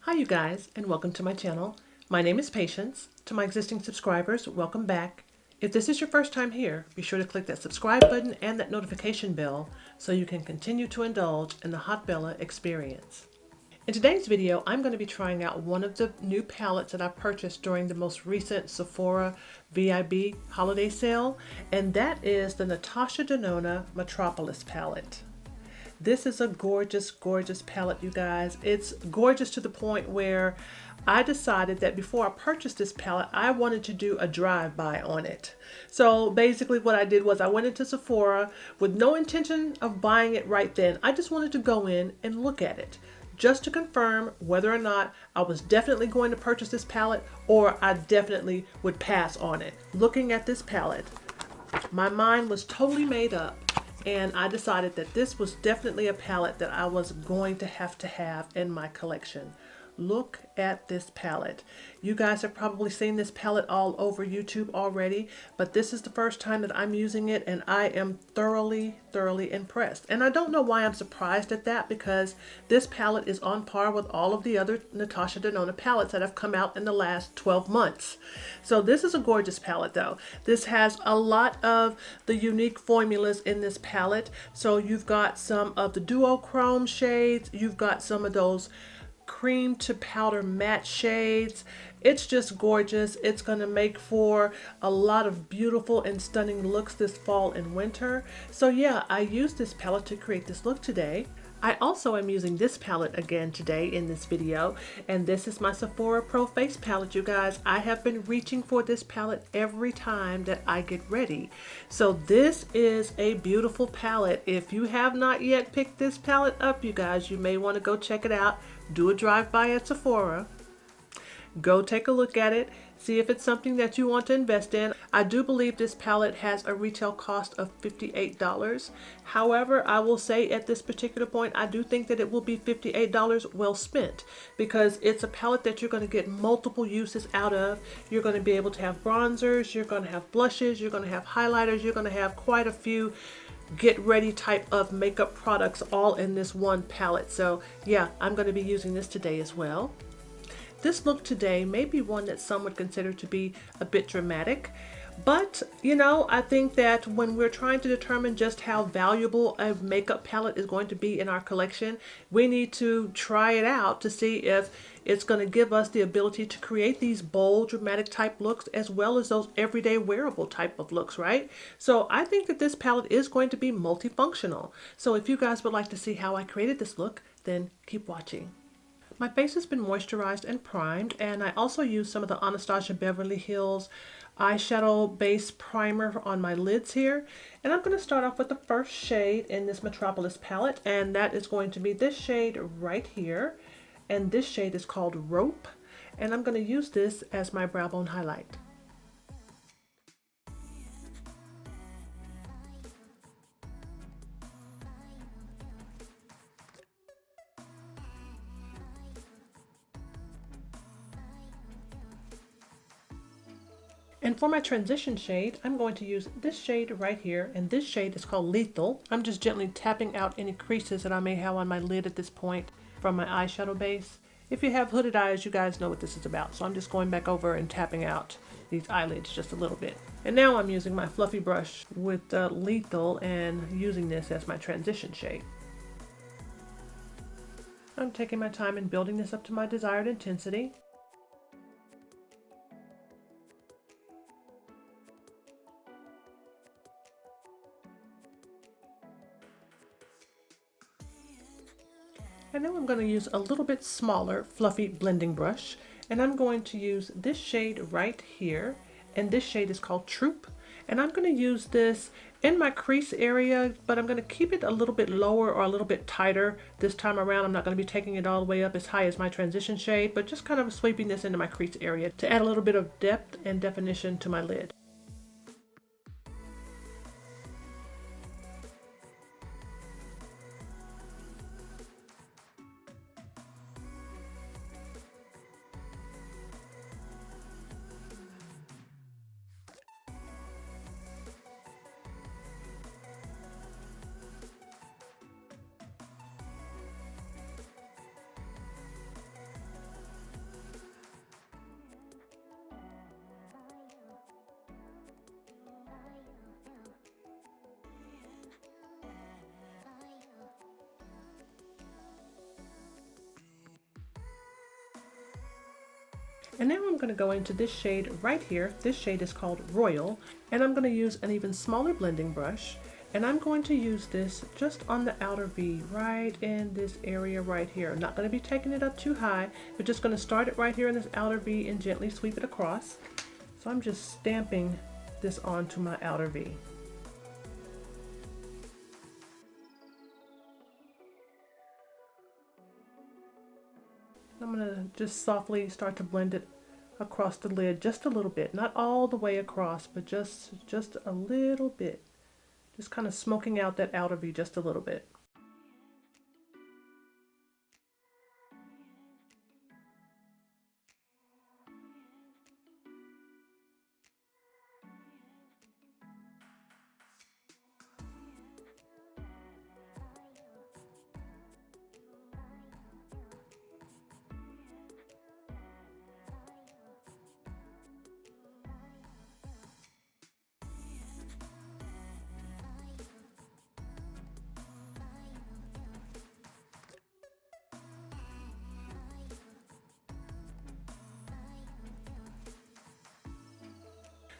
Hi you guys, and welcome to my channel. My name is Patience. To my existing subscribers, welcome back. If this is your first time here, be sure to click that subscribe button and that notification bell so you can continue to indulge in the Haute Bella experience. In today's video, I'm going to be trying out one of the new palettes that I purchased during the most recent Sephora VIB holiday sale, and that is the Natasha Denona Metropolis palette. This is a gorgeous, gorgeous palette, you guys. It's gorgeous to the point where I decided that before I purchased this palette, I wanted to do a drive-by on it. So basically what I did was I went into Sephora with no intention of buying it right then. I just wanted to go in and look at it, just to confirm whether or not I was definitely going to purchase this palette or I definitely would pass on it. Looking at this palette, my mind was totally made up. And I decided that this was definitely a palette that I was going to have in my collection. Look at this palette. You guys have probably seen this palette all over YouTube already, but this is the first time that I'm using it and I am thoroughly, thoroughly impressed. And I don't know why I'm surprised at that, because this palette is on par with all of the other Natasha Denona palettes that have come out in the last 12 months. So this is a gorgeous palette though. This has a lot of the unique formulas in this palette. So you've got some of the duochrome shades, you've got some of those cream to powder matte shades. It's just gorgeous. It's going to make for a lot of beautiful and stunning looks this fall and winter. So yeah, I used this palette to create this look today. I also am using this palette again today in this video, and this is my Sephora Pro Face palette, you guys. I have been reaching for this palette every time that I get ready. So this is a beautiful palette. If you have not yet picked this palette up, you guys, you may want to go check it out. Do a drive-by at Sephora. Go take a look at it. See if it's something that you want to invest in. I do believe this palette has a retail cost of $58. However, I will say at this particular point, I do think that it will be $58 well spent, because it's a palette that you're going to get multiple uses out of. You're going to be able to have bronzers, you're going to have blushes, you're going to have highlighters, you're going to have quite a few get ready type of makeup products all in this one palette. So yeah, I'm going to be using this today as well. This look today may be one that some would consider to be a bit dramatic, but you know, I think that when we're trying to determine just how valuable a makeup palette is going to be in our collection, we need to try it out to see if it's going to give us the ability to create these bold, dramatic type looks, as well as those everyday wearable type of looks, right? So I think that this palette is going to be multifunctional. So if you guys would like to see how I created this look, then keep watching. My face has been moisturized and primed, and I also used some of the Anastasia Beverly Hills eyeshadow base primer on my lids here. And I'm going to start off with the first shade in this Metropolis palette, and that is going to be this shade right here. And this shade is called Rope, and I'm going to use this as my brow bone highlight. And for my transition shade, I'm going to use this shade right here, and this shade is called Lethal. I'm just gently tapping out any creases that I may have on my lid at this point from my eyeshadow base. If you have hooded eyes, you guys know what this is about. So I'm just going back over and tapping out these eyelids just a little bit. And now I'm using my fluffy brush with Lethal and using this as my transition shade. I'm taking my time and building this up to my desired intensity. And now I'm going to use a little bit smaller fluffy blending brush, and I'm going to use this shade right here, and this shade is called Troop, and I'm going to use this in my crease area, but I'm going to keep it a little bit lower or a little bit tighter this time around. I'm not going to be taking it all the way up as high as my transition shade, but just kind of sweeping this into my crease area to add a little bit of depth and definition to my lid. And now I'm going to go into this shade right here. This shade is called Royal, and I'm going to use an even smaller blending brush, and I'm going to use this just on the outer V, right in this area right here. I'm not going to be taking it up too high. We're just going to start it right here in this outer V and gently sweep it across. So I'm just stamping this onto my outer V. I'm going to just softly start to blend it across the lid just a little bit, not all the way across, but just a little bit. Just kind of smoking out that outer V just a little bit.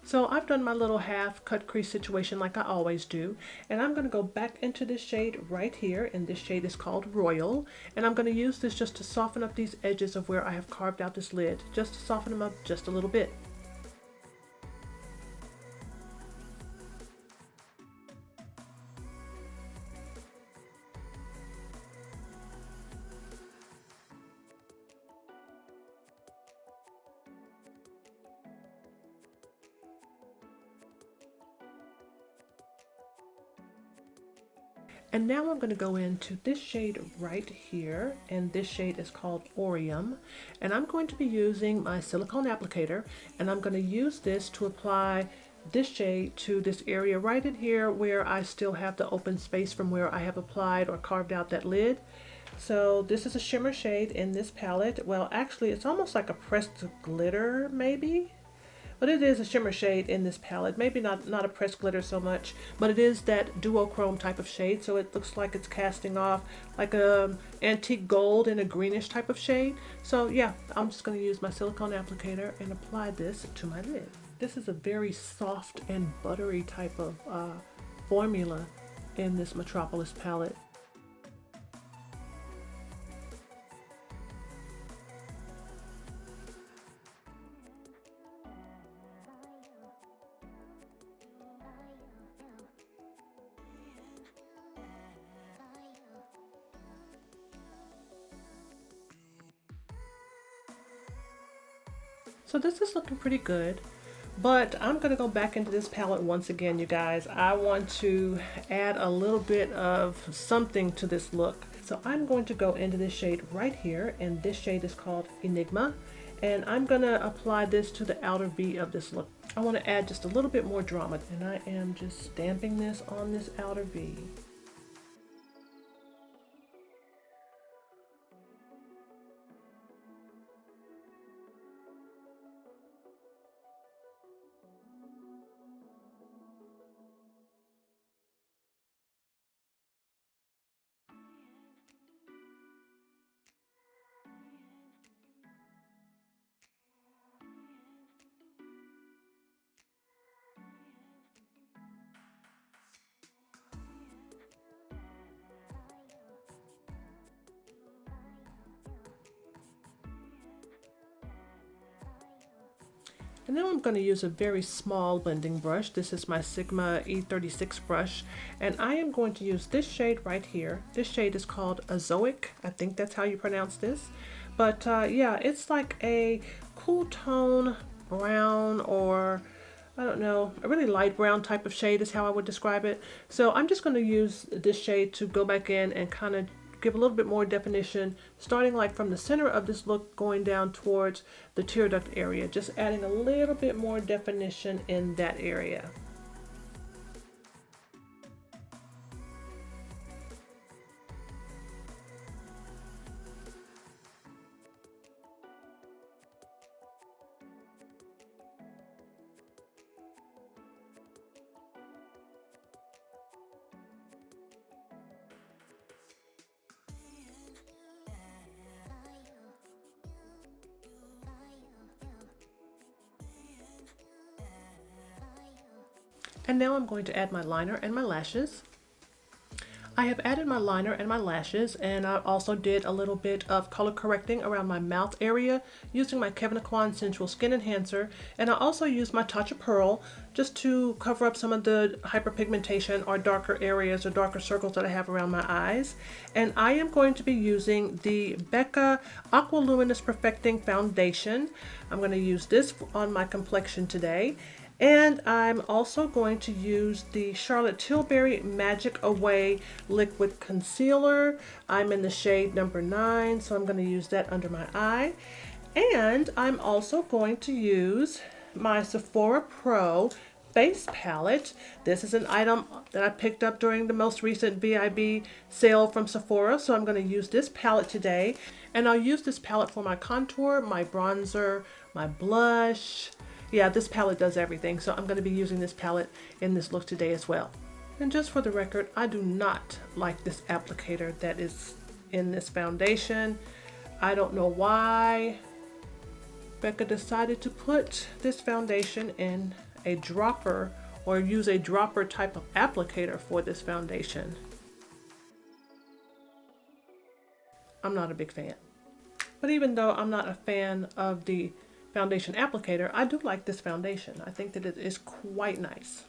So I've done my little half cut crease situation like I always do, and I'm going to go back into this shade right here, and this shade is called Royal, and I'm going to use this just to soften up these edges of where I have carved out this lid, just to soften them up just a little bit. And now I'm going to go into this shade right here, and this shade is called Orium, and I'm going to be using my silicone applicator, and I'm going to use this to apply this shade to this area right in here where I still have the open space from where I have applied or carved out that lid. So this is a shimmer shade in this palette. Well, actually it's almost like a pressed glitter maybe. But it is a shimmer shade in this palette. Maybe not a pressed glitter so much, but it is that duochrome type of shade. So it looks like it's casting off like a antique gold in a greenish type of shade. So yeah, I'm just going to use my silicone applicator and apply this to my lid. This is a very soft and buttery type of formula in this Metropolis palette. So this is looking pretty good, but I'm going to go back into this palette once again, you guys. I want to add a little bit of something to this look. So I'm going to go into this shade right here, and this shade is called Enigma, and I'm going to apply this to the outer V of this look. I want to add just a little bit more drama, and I am just stamping this on this outer V. And now I'm going to use a very small blending brush. This is my Sigma E36 brush, and I am going to use this shade right here. This shade is called Azoic. I think that's how you pronounce this. But yeah, it's like a cool tone brown, or I don't know, a really light brown type of shade is how I would describe it. So I'm just going to use this shade to go back in and kind of give a little bit more definition, starting like from the center of this look going down towards the tear duct area, just adding a little bit more definition in that area. And now I'm going to add my liner and my lashes. I have added my liner and my lashes, and I also did a little bit of color correcting around my mouth area using my Kevyn Aucoin Sensual Skin Enhancer, and I also used my Touch of Pearl just to cover up some of the hyperpigmentation or darker areas or darker circles that I have around my eyes. And I am going to be using the Becca Aqua Luminous Perfecting Foundation. I'm going to use this on my complexion today. And I'm also going to use the Charlotte Tilbury Magic Away Liquid Concealer. I'm in the shade number 9, so I'm going to use that under my eye. And I'm also going to use my Sephora Pro face palette. This is an item that I picked up during the most recent VIB sale from Sephora, so I'm going to use this palette today. And I'll use this palette for my contour, my bronzer, my blush. Yeah, this palette does everything, so I'm going to be using this palette in this look today as well. And just for the record, I do not like this applicator that is in this foundation. I don't know why Becca decided to put this foundation in a dropper or use a dropper type of applicator for this foundation. I'm not a big fan. But even though I'm not a fan of the foundation applicator, I do like this foundation. I think that it is quite nice.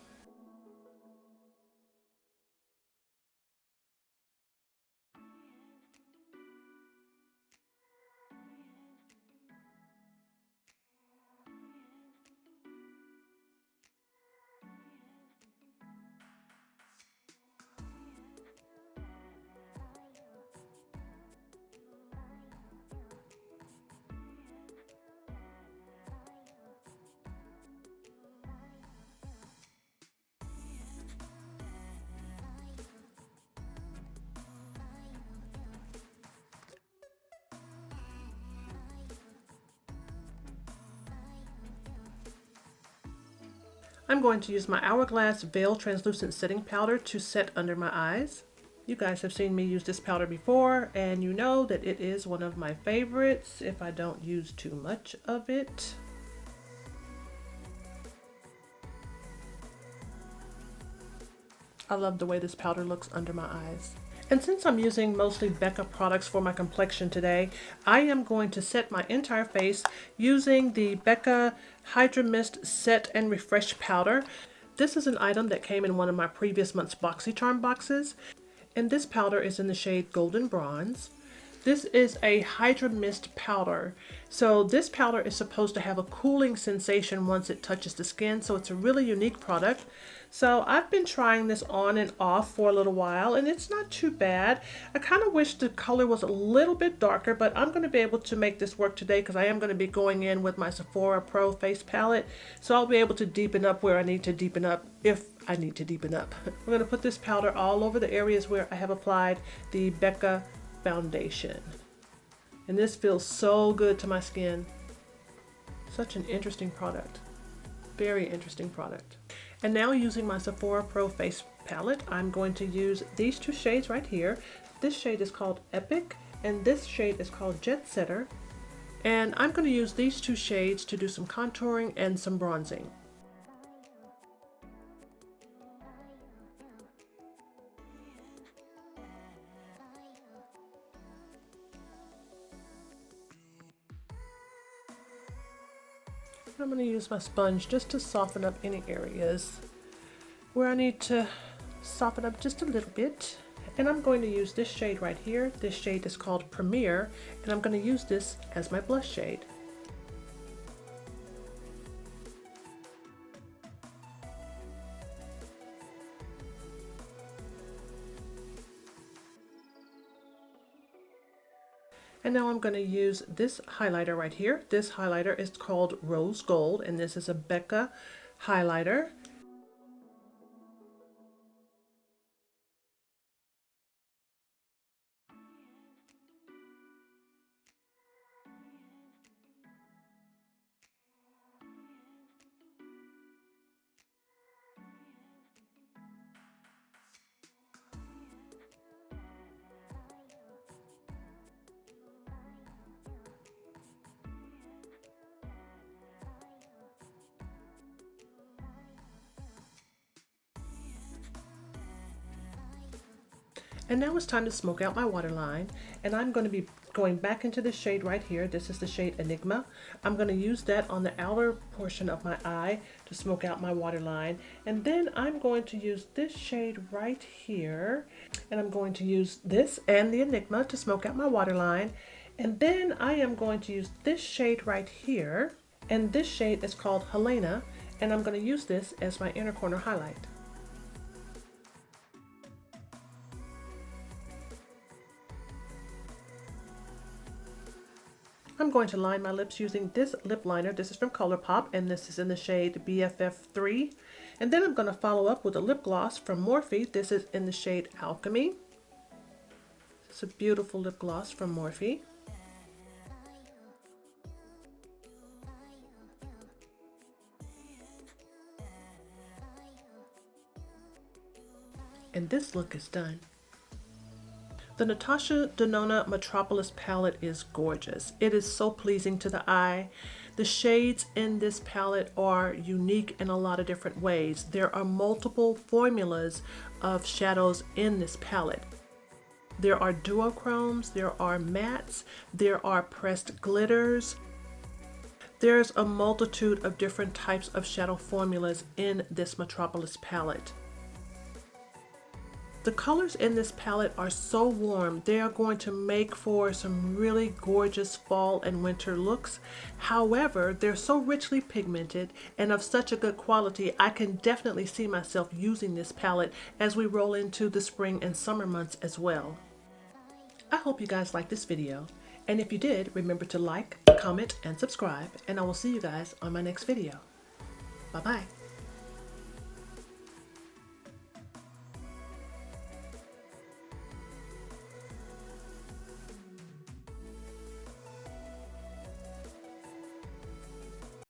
I'm going to use my Hourglass Veil Translucent Setting Powder to set under my eyes. You guys have seen me use this powder before, and you know that it is one of my favorites if I don't use too much of it. I love the way this powder looks under my eyes. And since I'm using mostly Becca products for my complexion today, I am going to set my entire face using the Becca Hydra Mist Set and Refresh Powder. This is an item that came in one of my previous month's BoxyCharm boxes, and this powder is in the shade Golden Bronze. This is a Hydra Mist powder. So this powder is supposed to have a cooling sensation once it touches the skin, so it's a really unique product. So I've been trying this on and off for a little while, and it's not too bad. I kind of wish the color was a little bit darker, but I'm going to be able to make this work today because I am going to be going in with my Sephora Pro face palette. So I'll be able to deepen up where I need to deepen up if I need to deepen up. We're going to put this powder all over the areas where I have applied the Becca foundation. And this feels so good to my skin. Such an interesting product. Very interesting product. And now using my Sephora Pro face palette, I'm going to use these two shades right here. This shade is called Epic and this shade is called Jet Setter. And I'm going to use these two shades to do some contouring and some bronzing. I'm going to use my sponge just to soften up any areas where I need to soften up just a little bit. And I'm going to use this shade right here. This shade is called Premier, and I'm going to use this as my blush shade. And now I'm going to use this highlighter right here. This highlighter is called Rose Gold, and this is a Becca highlighter. And now it's time to smoke out my waterline, and I'm going to be going back into the shade right here. This is the shade Enigma. I'm going to use that on the outer portion of my eye to smoke out my waterline. And then I'm going to use this shade right here, and I'm going to use this and the Enigma to smoke out my waterline. And then I am going to use this shade right here, and this shade is called Helena, and I'm going to use this as my inner corner highlight. I'm going to line my lips using this lip liner. This is from ColourPop, and this is in the shade BFF3. And then I'm going to follow up with a lip gloss from Morphe. This is in the shade Alchemy. It's a beautiful lip gloss from Morphe. And this look is done. The Natasha Denona Metropolis palette is gorgeous. It is so pleasing to the eye. The shades in this palette are unique in a lot of different ways. There are multiple formulas of shadows in this palette. There are duochromes, there are mattes, there are pressed glitters. There's a multitude of different types of shadow formulas in this Metropolis palette. The colors in this palette are so warm, they are going to make for some really gorgeous fall and winter looks. However, they're so richly pigmented and of such a good quality, I can definitely see myself using this palette as we roll into the spring and summer months as well. I hope you guys liked this video, and if you did, remember to like, comment, and subscribe, and I will see you guys on my next video. Bye-bye.